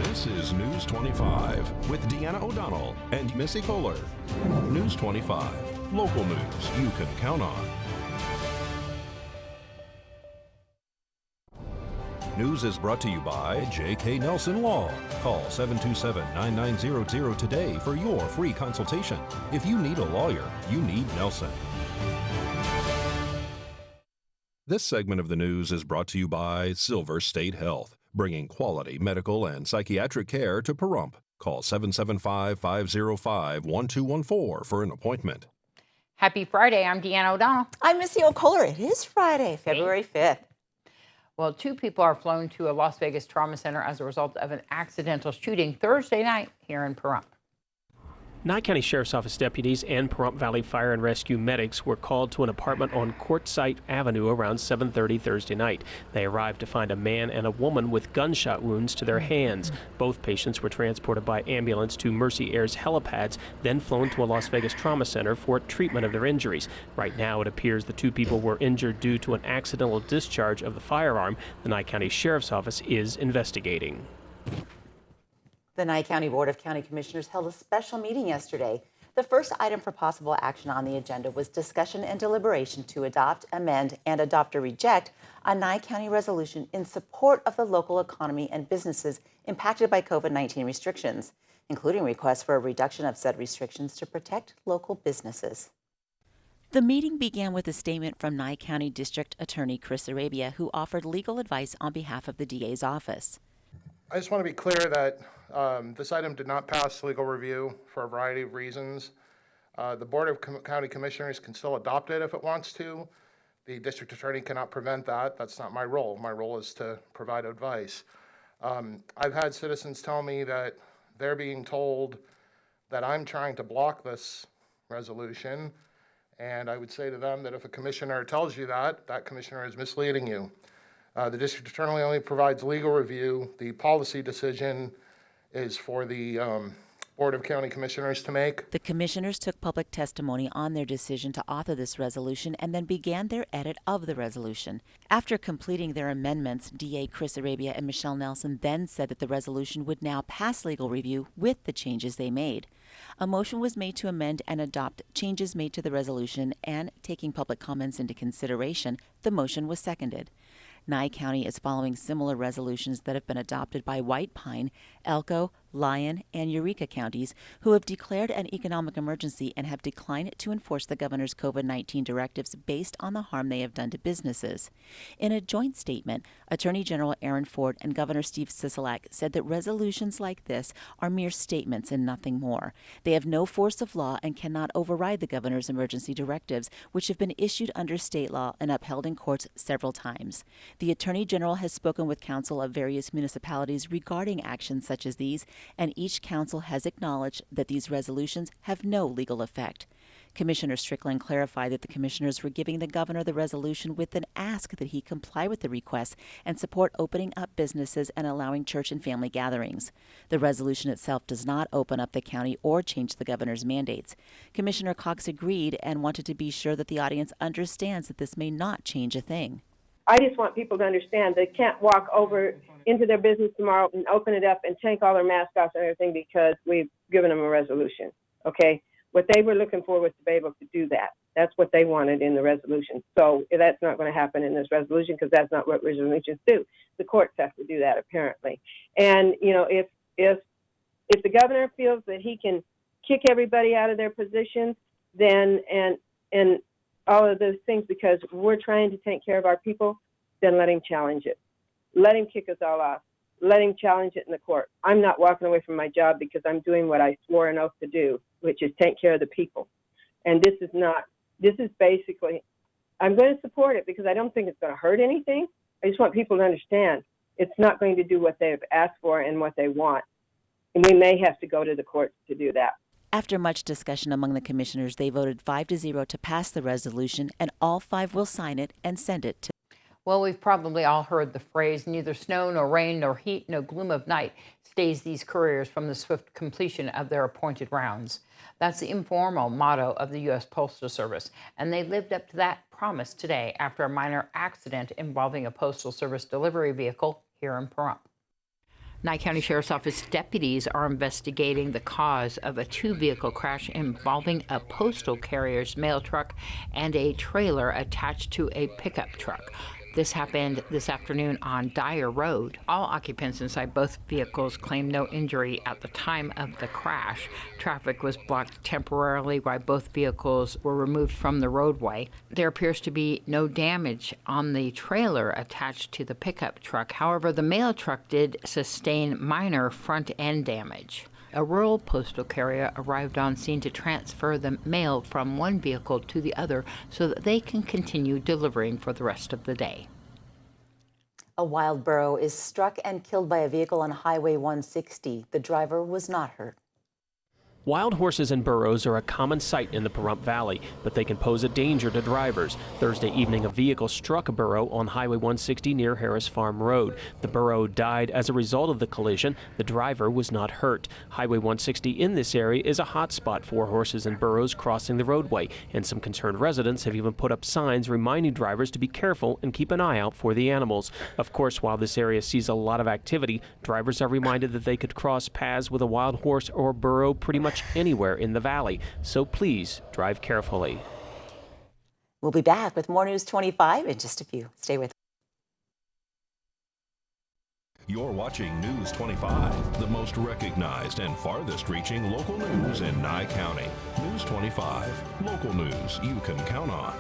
This is News 25 with Deanna O'Donnell and Missy Kohler. News 25, local news you can count on. News is brought to you by J.K. Nelson Law. Call 727-9900 today for your free consultation. If you need a lawyer, you need Nelson. This segment of the news is brought to you by Silver State Health, bringing quality medical and psychiatric care to Pahrump. Call 775-505-1214 for an appointment. Happy Friday. I'm Deanna O'Donnell. I'm Missy Kohler. It is Friday, February 5th. Well, 2 people are flown to a Las Vegas trauma center as a result of an accidental shooting Thursday night here in Pahrump. Nye County Sheriff's Office deputies and Pahrump Valley Fire and Rescue medics were called to an apartment on Quartzsite Avenue around 7:30 Thursday night. They arrived to find a man and a woman with gunshot wounds to their hands. Both patients were transported by ambulance to Mercy Air's helipads, then flown to a Las Vegas trauma center for treatment of their injuries. Right now, it appears the 2 people were injured due to an accidental discharge of the firearm. The Nye County Sheriff's Office is investigating. The Nye County Board of County Commissioners held a special meeting yesterday. The first item for possible action on the agenda was discussion and deliberation to adopt, amend, and adopt or reject a Nye County resolution in support of the local economy and businesses impacted by COVID-19 restrictions, including requests for a reduction of said restrictions to protect local businesses. The meeting began with a statement from Nye County District Attorney Chris Arabia, who offered legal advice on behalf of the DA's office. I just want to be clear that this item did not pass legal review for a variety of reasons. The Board of County Commissioners can still adopt it if it wants to. The district attorney cannot prevent that. That's not my role. My role is to provide advice. I've had citizens tell me that they're being told that I'm trying to block this resolution, and I would say to them that if a commissioner tells you that, that commissioner is misleading you. The district attorney only provides legal review. The policy decision is for the Board of County Commissioners to make. The commissioners took public testimony on their decision to author this resolution and then began their edit of the resolution. After completing their amendments, DA Chris Arabia and Michelle Nelson then said that the resolution would now pass legal review with the changes they made. A motion was made to amend and adopt changes made to the resolution, and taking public comments into consideration, the motion was seconded. Nye County is following similar resolutions that have been adopted by White Pine, Elko, Lyon, and Eureka counties, who have declared an economic emergency and have declined to enforce the governor's COVID-19 directives based on the harm they have done to businesses. In a joint statement, Attorney General Aaron Ford and Governor Steve Sisolak said that resolutions like this are mere statements and nothing more. They have no force of law and cannot override the governor's emergency directives, which have been issued under state law and upheld in courts several times. The Attorney General has spoken with counsel of various municipalities regarding actions such as these, and each council has acknowledged that these resolutions have no legal effect. Commissioner Strickland clarified that the commissioners were giving the governor the resolution with an ask that he comply with the request and support opening up businesses and allowing church and family gatherings. The resolution itself does not open up the county or change the governor's mandates. Commissioner Cox agreed and wanted to be sure that the audience understands that this may not change a thing. I just want people to understand they can't walk over into their business tomorrow and open it up and take all their masks off and everything because we've given them a resolution, okay? What they were looking for was to be able to do that. That's what they wanted in the resolution. So that's not going to happen in this resolution because that's not what resolutions do. The courts have to do that, apparently. And, you know, if the governor feels that he can kick everybody out of their positions, then and all of those things because we're trying to take care of our people, then let him challenge it. Let him kick us all off. Let him challenge it in the court. I'm not walking away from my job because I'm doing what I swore an oath to do, which is take care of the people. And this is basically, I'm going to support it because I don't think it's going to hurt anything. I just want people to understand it's not going to do what they've asked for and what they want. And we may have to go to the courts to do that. After much discussion among the commissioners, they voted 5-0 to pass the resolution, and all 5 will sign it and send it to. Well, we've probably all heard the phrase, neither snow nor rain nor heat, no gloom of night stays these couriers from the swift completion of their appointed rounds. That's the informal motto of the U.S. Postal Service, and they lived up to that promise today after a minor accident involving a Postal Service delivery vehicle here in Pahrump. Nye County Sheriff's Office deputies are investigating the cause of a two-vehicle crash involving a postal carrier's mail truck and a trailer attached to a pickup truck. This happened this afternoon on Dyer Road. All occupants inside both vehicles claimed no injury at the time of the crash. Traffic was blocked temporarily while both vehicles were removed from the roadway. There appears to be no damage on the trailer attached to the pickup truck. However, the mail truck did sustain minor front-end damage. A rural postal carrier arrived on scene to transfer the mail from one vehicle to the other so that they can continue delivering for the rest of the day. A wild burro is struck and killed by a vehicle on Highway 160. The driver was not hurt. Wild horses and burros are a common sight in the Pahrump Valley, but they can pose a danger to drivers. Thursday evening, a vehicle struck a burro on Highway 160 near Harris Farm Road. The burro died as a result of the collision. The driver was not hurt. Highway 160 in this area is a hot spot for horses and burros crossing the roadway, and some concerned residents have even put up signs reminding drivers to be careful and keep an eye out for the animals. Of course, while this area sees a lot of activity, drivers are reminded that they could cross paths with a wild horse or burro pretty much anywhere in the valley, so please drive carefully. We'll be back with more News 25 in just a few. Stay with us. You're watching News 25, the most recognized and farthest-reaching local news in Nye County. News 25, local news you can count on.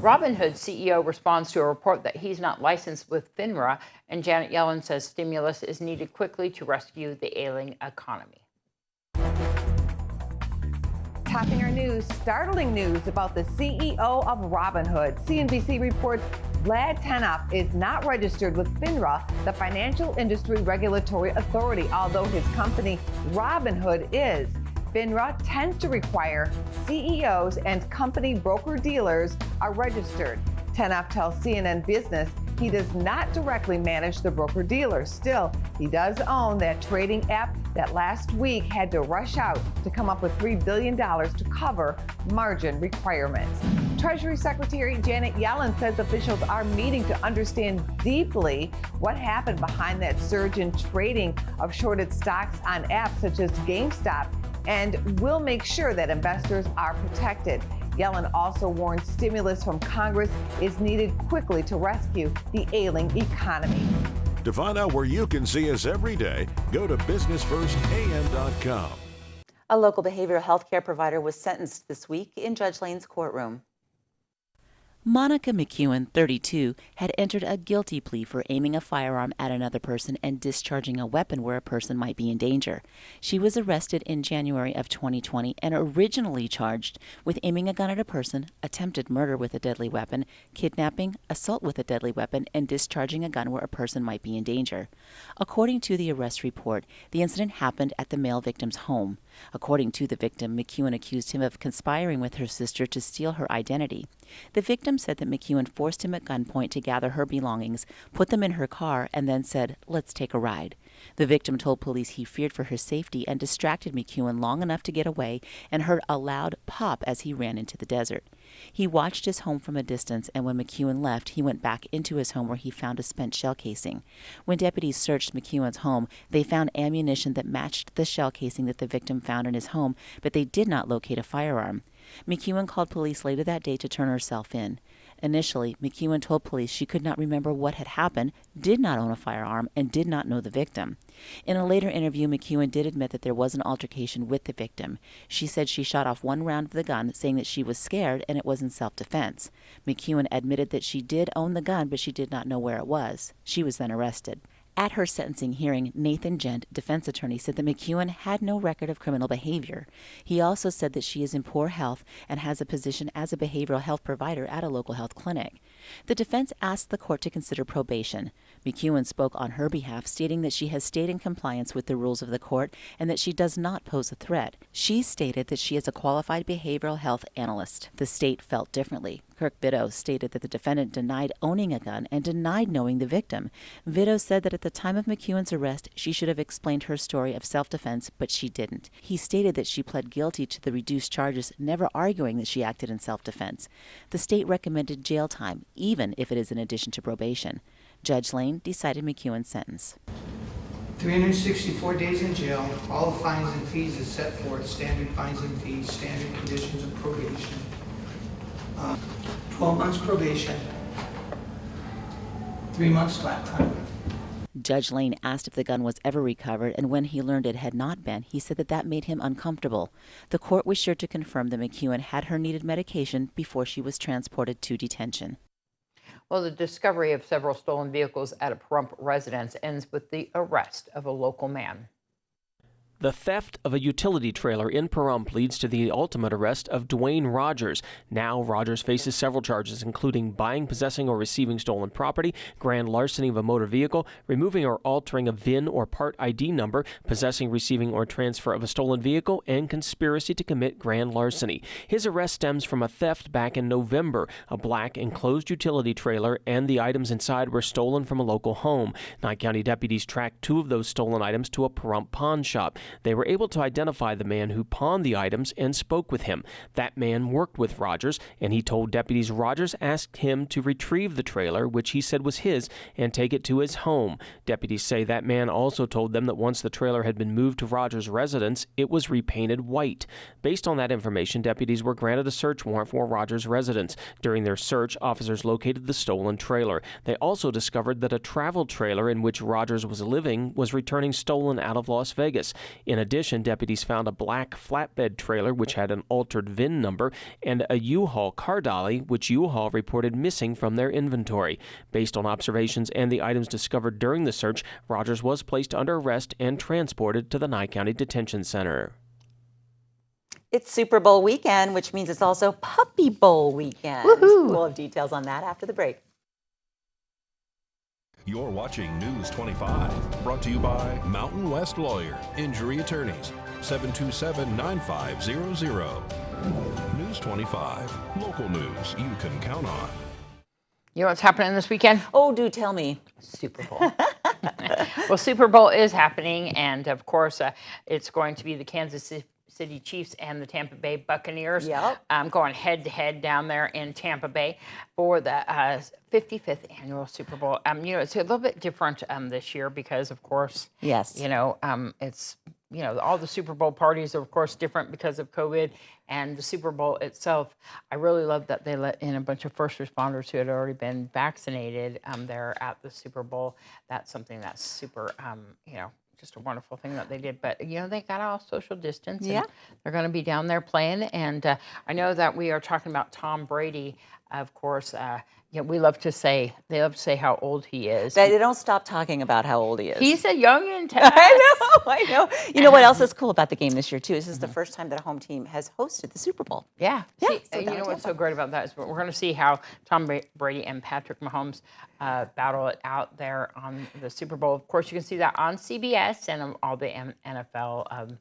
Robinhood CEO responds to a report that he's not licensed with FINRA, and Janet Yellen says stimulus is needed quickly to rescue the ailing economy. Topping our news, startling news about the CEO of Robinhood. CNBC reports Vlad Tenev is not registered with FINRA, the Financial Industry Regulatory Authority, although his company Robinhood is. FINRA tends to require CEOs and company broker-dealers are registered. Tenev tells CNN Business he does not directly manage the broker-dealer. Still, he does own that trading app that last week had to rush out to come up with $3 billion to cover margin requirements. Treasury Secretary Janet Yellen says officials are meeting to understand deeply what happened behind that surge in trading of shorted stocks on apps such as GameStop, and will make sure that investors are protected. Yellen also warned stimulus from Congress is needed quickly to rescue the ailing economy. To find out where you can see us every day, go to businessfirstam.com. A local behavioral health care provider was sentenced this week in Judge Lane's courtroom. Monica McEwen, 32, had entered a guilty plea for aiming a firearm at another person and discharging a weapon where a person might be in danger. She was arrested in January of 2020 and originally charged with aiming a gun at a person, attempted murder with a deadly weapon, kidnapping, assault with a deadly weapon, and discharging a gun where a person might be in danger. According to the arrest report, the incident happened at the male victim's home. According to the victim, McEwen accused him of conspiring with her sister to steal her identity. The victim said that McEwen forced him at gunpoint to gather her belongings, put them in her car, and then said, "Let's take a ride." The victim told police he feared for her safety and distracted McEwen long enough to get away and heard a loud pop as he ran into the desert. He watched his home from a distance, and when McEwen left, he went back into his home where he found a spent shell casing. When deputies searched McEwen's home, they found ammunition that matched the shell casing that the victim found in his home, but they did not locate a firearm. McEwen called police later that day to turn herself in. Initially, McEwen told police she could not remember what had happened, did not own a firearm, and did not know the victim. In a later interview, McEwen did admit that there was an altercation with the victim. She said she shot off one round of the gun, saying that she was scared and it was in self-defense. McEwen admitted that she did own the gun, but she did not know where it was. She was then arrested. At her sentencing hearing, Nathan Gent, defense attorney, said that McEwen had no record of criminal behavior. He also said that she is in poor health and has a position as a behavioral health provider at a local health clinic. The defense asked the court to consider probation. McEwen spoke on her behalf, stating that she has stayed in compliance with the rules of the court and that she does not pose a threat. She stated that she is a qualified behavioral health analyst. The state felt differently. Kirk Vitto stated that the defendant denied owning a gun and denied knowing the victim. Vitto said that at the time of McEwen's arrest, she should have explained her story of self-defense, but she didn't. He stated that she pled guilty to the reduced charges, never arguing that she acted in self-defense. The state recommended jail time, even if it is in addition to probation. Judge Lane decided McEwen's sentence. 364 days in jail, all the fines and fees is set forth, standard fines and fees, standard conditions of probation, 12 months probation, 3 months flat time. Judge Lane asked if the gun was ever recovered, and when he learned it had not been, he said that made him uncomfortable. The court was sure to confirm that McEwen had her needed medication before she was transported to detention. Well, the discovery of several stolen vehicles at a Pahrump residence ends with the arrest of a local man. The theft of a utility trailer in Pahrump leads to the ultimate arrest of Dwayne Rogers. Now, Rogers faces several charges, including buying, possessing, or receiving stolen property, grand larceny of a motor vehicle, removing or altering a VIN or part ID number, possessing, receiving, or transfer of a stolen vehicle, and conspiracy to commit grand larceny. His arrest stems from a theft back in November. A black enclosed utility trailer and the items inside were stolen from a local home. Nye County deputies tracked 2 of those stolen items to a Pahrump pawn shop. They were able to identify the man who pawned the items and spoke with him. That man worked with Rogers, and he told deputies Rogers asked him to retrieve the trailer, which he said was his, and take it to his home. Deputies say that man also told them that once the trailer had been moved to Rogers' residence, it was repainted white. Based on that information, deputies were granted a search warrant for Rogers' residence. During their search, officers located the stolen trailer. They also discovered that a travel trailer in which Rogers was living was returning stolen out of Las Vegas. In addition, deputies found a black flatbed trailer which had an altered VIN number and a U-Haul car dolly which U-Haul reported missing from their inventory. Based on observations and the items discovered during the search, Rogers was placed under arrest and transported to the Nye County Detention Center. It's Super Bowl weekend, which means it's also Puppy Bowl weekend. Woohoo! We'll have details on that after the break. You're watching News 25, brought to you by Mountain West Lawyer, Injury Attorneys, 727-9500. News 25, local news you can count on. You know what's happening this weekend? Oh, do tell me. Super Bowl. Well, Super Bowl is happening, and of course, it's going to be the Kansas City Chiefs and the Tampa Bay Buccaneers going head-to-head down there in Tampa Bay for the 55th annual Super Bowl. You know, it's a little bit different this year because, of course, yes, you know, it's, you know, all the Super Bowl parties are, of course, different because of COVID, and the Super Bowl itself, I really love that they let in a bunch of first responders who had already been vaccinated there at the Super Bowl. That's something that's super, you know, just a wonderful thing that they did. But, you know, they got all social distance. And they're going to be down there playing. And I know that we are talking about Tom Brady, of course. You know, they love to say how old he is. They don't stop talking about how old he is. He's a youngin' to I know. You know what else is cool about the game this year, too? This is the first time that a home team has hosted the Super Bowl. Yeah. So you know what's so great about that is we're going to see how Tom Brady and Patrick Mahomes battle it out there on the Super Bowl. Of course, you can see that on CBS and all the NFL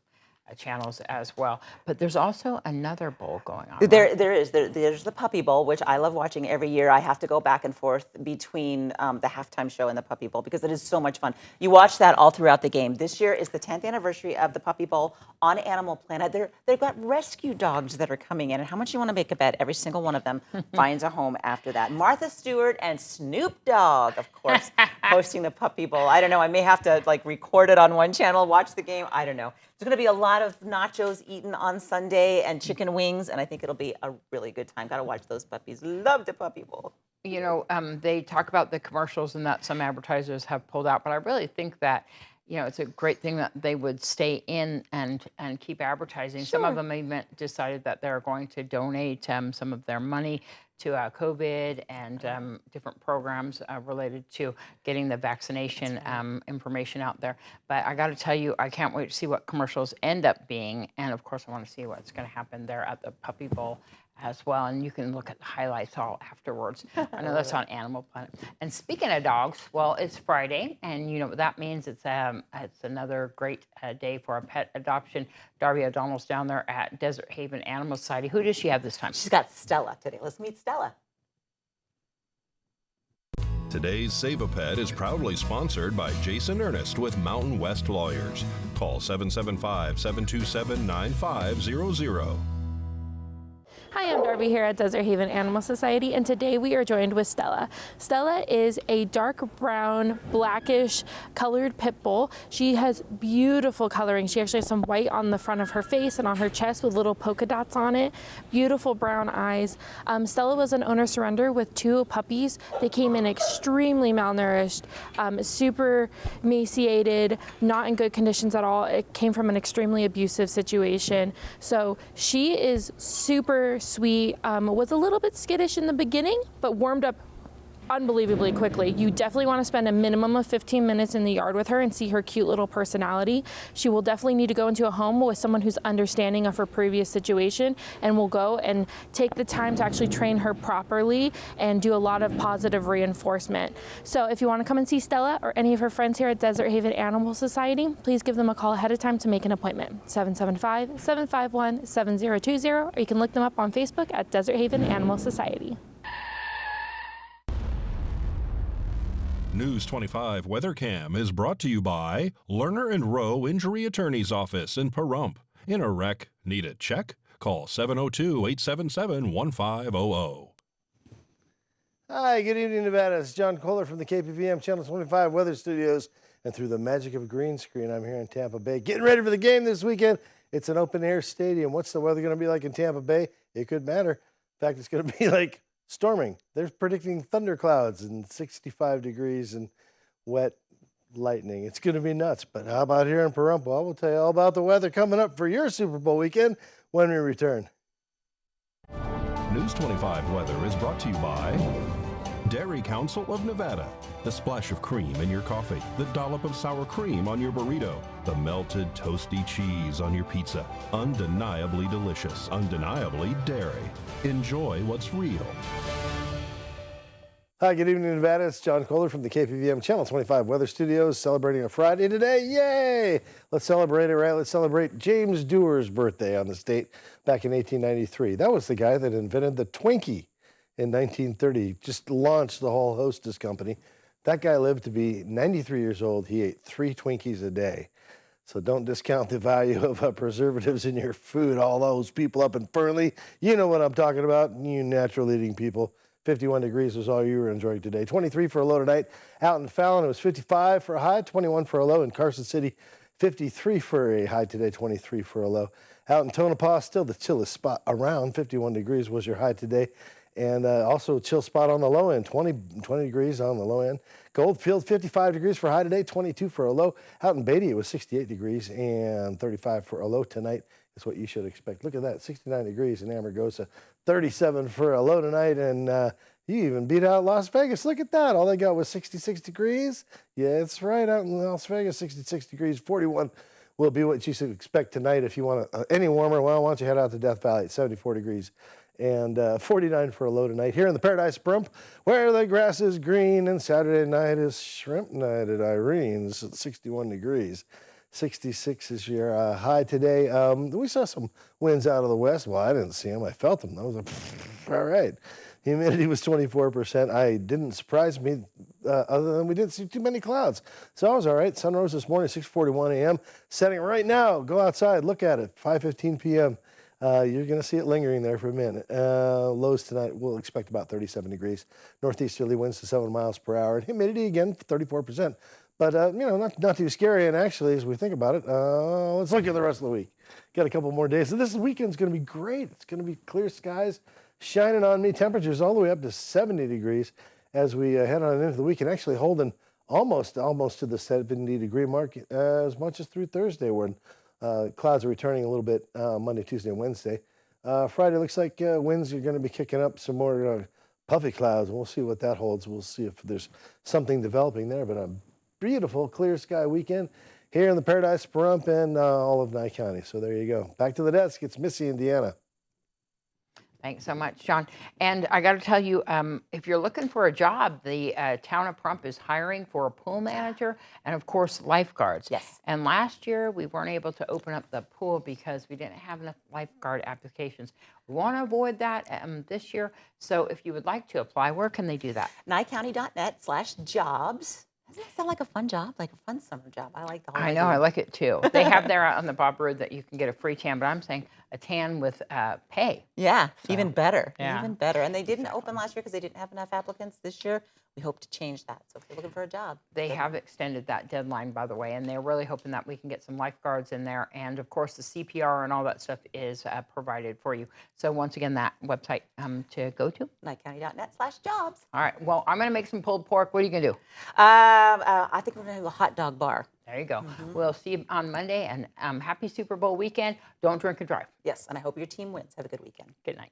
channels as well. But there's also another bowl going on. There's the Puppy Bowl, which I love watching every year. I have to go back and forth between the halftime show and the Puppy Bowl because it is so much fun. You watch that all throughout the game. This year is the 10th anniversary of the Puppy Bowl on Animal Planet. They've got rescue dogs that are coming in, and how much you want to make a bet every single one of them finds a home after that. Martha Stewart and Snoop Dogg, of course, hosting the Puppy Bowl. I don't know. I may have to record it on one channel, watch the game. I don't know. There's going to be a lot of nachos eaten on Sunday and chicken wings, and I think it'll be a really good time. Got to watch those puppies. Love the Puppy Bowl. You know, they talk about the commercials and that some advertisers have pulled out, but I really think that, you know, it's a great thing that they would stay in and keep advertising. Sure. Some of them even decided that they're going to donate some of their money to COVID and different programs related to getting the vaccination information out there. But I got to tell you, I can't wait to see what commercials end up being. And of course, I want to see what's going to happen there at the Puppy Bowl as well. And you can look at the highlights all afterwards. I know that's on Animal Planet. And speaking of dogs, well, it's Friday, and you know what that means. It's another great day for a pet adoption. Darby O'Donnell's down there at Desert Haven Animal Society. Who does she have this time? She's got Stella today. Let's meet Stella. Today's Save a Pet is proudly sponsored by Jason Ernest with Mountain West Lawyers. Call 775-727-9500. Hi, I'm Darby here at Desert Haven Animal Society, and today we are joined with Stella. Stella is a dark brown, blackish colored pit bull. She has beautiful coloring. She actually has some white on the front of her face and on her chest with little polka dots on it. Beautiful brown eyes. Stella was an owner surrender with 2 puppies. They came in extremely malnourished, super emaciated, not in good conditions at all. It came from an extremely abusive situation. So she is super sweet, was a little bit skittish in the beginning, but warmed up unbelievably quickly. You definitely want to spend a minimum of 15 minutes in the yard with her and see her cute little personality. She will definitely need to go into a home with someone who's understanding of her previous situation, and will go and take the time to actually train her properly and do a lot of positive reinforcement. So if you want to come and see Stella or any of her friends here at Desert Haven Animal Society, please give them a call ahead of time to make an appointment. 775-751-7020, or you can look them up on Facebook at Desert Haven Animal Society. News 25 WeatherCam is brought to you by Lerner and Rowe Injury Attorney's Office in Pahrump. In a wreck, need a check? Call 702-877-1500. Hi, good evening, Nevada. It's John Kohler from the KPVM Channel 25 Weather Studios. And through the magic of a green screen, I'm here in Tampa Bay. Getting ready for the game this weekend. It's an open-air stadium. What's the weather going to be like in Tampa Bay? It could matter. In fact, it's going to be like storming. They're predicting thunderclouds and 65 degrees and wet lightning. It's going to be nuts. But how about here in Pahrump? Well, we'll tell you all about the weather coming up for your Super Bowl weekend when we return. News 25 weather is brought to you by Dairy Council of Nevada. The splash of cream in your coffee, the dollop of sour cream on your burrito, the melted toasty cheese on your pizza. Undeniably delicious, undeniably dairy. Enjoy what's real. Hi, good evening, Nevada. It's John Kohler from the KPVM Channel 25 Weather Studios, celebrating a Friday today. Yay! Let's celebrate it, right? Let's celebrate James Dewar's birthday on this date back in 1893. That was the guy that invented the Twinkie in 1930. Just launched the whole Hostess company. That guy lived to be 93 years old. He ate 3 Twinkies a day. So don't discount the value of preservatives in your food. All those people up in Fernley, you know what I'm talking about, you natural eating people. 51 degrees was all you were enjoying today. 23 for a low tonight. Out in Fallon, it was 55 for a high, 21 for a low. In Carson City, 53 for a high today, 23 for a low. Out in Tonopah, still the chillest spot around. 51 degrees was your high today. And also a chill spot on the low end, 20 degrees on the low end. Goldfield, 55 degrees for a high today, 22 for a low. Out in Beatty, it was 68 degrees and 35 for a low tonight. Is what you should expect. Look at that, 69 degrees in Amargosa, 37 for a low tonight. And you even beat out Las Vegas. Look at that. All they got was 66 degrees. Yeah, it's right out in Las Vegas, 66 degrees. 41 will be what you should expect tonight. If you want any warmer, well, why don't you head out to Death Valley at 74 degrees. And 49 for a low tonight here in the Paradise Pahrump, where the grass is green, and Saturday night is shrimp night at Irene's at 61 degrees. 66 is your high today. We saw some winds out of the west. Well, I didn't see them. I felt them. I was like, all right. Humidity was 24%. I didn't surprise me other than we didn't see too many clouds. So I was all right. Sun rose this morning, 6:41 a.m. Setting right now. Go outside. Look at it. 5:15 p.m. You're going to see it lingering there for a minute. Lows tonight, we'll expect about 37 degrees. Northeasterly winds to 7 miles per hour. And humidity, again, 34%. But, not too scary. And actually, as we think about it, let's look at the rest of the week. Got a couple more days. So this weekend's going to be great. It's going to be clear skies shining on me. Temperatures all the way up to 70 degrees as we head on into the week. And actually holding almost to the 70-degree mark as much as through Thursday, when clouds are returning a little bit Monday, Tuesday, and Wednesday. Friday looks like winds are going to be kicking up, some more puffy clouds. We'll see what that holds. We'll see if there's something developing there. But a beautiful clear sky weekend here in the Paradise Pahrump and all of Nye County. So there you go. Back to the desk. It's Missy, Indiana. Thanks so much, John. And I got to tell you, if you're looking for a job, the town of Pahrump is hiring for a pool manager and, of course, lifeguards. Yes. And last year, we weren't able to open up the pool because we didn't have enough lifeguard applications. We want to avoid that this year. So if you would like to apply, where can they do that? NyeCounty.net/jobs. Doesn't that sound like a fun job, like a fun summer job? I like the whole idea. I know, I like it too. They have there on the Bob Road that you can get a free tan, but I'm saying a tan with pay. Yeah, So, even better, yeah. even better. And they didn't open last year because they didn't have enough applicants. This year, we hope to change that. So if you're looking for a job. They have extended that deadline, by the way, and they're really hoping that we can get some lifeguards in there. And of course, the CPR and all that stuff is provided for you. So once again, that website to go to. NikeCounty.net/jobs. All right. Well, I'm going to make some pulled pork. What are you going to do? I think we're going to do a hot dog bar. There you go. We'll see you on Monday, and happy Super Bowl weekend. Don't drink and drive. Yes, and I hope your team wins. Have a good weekend. Good night.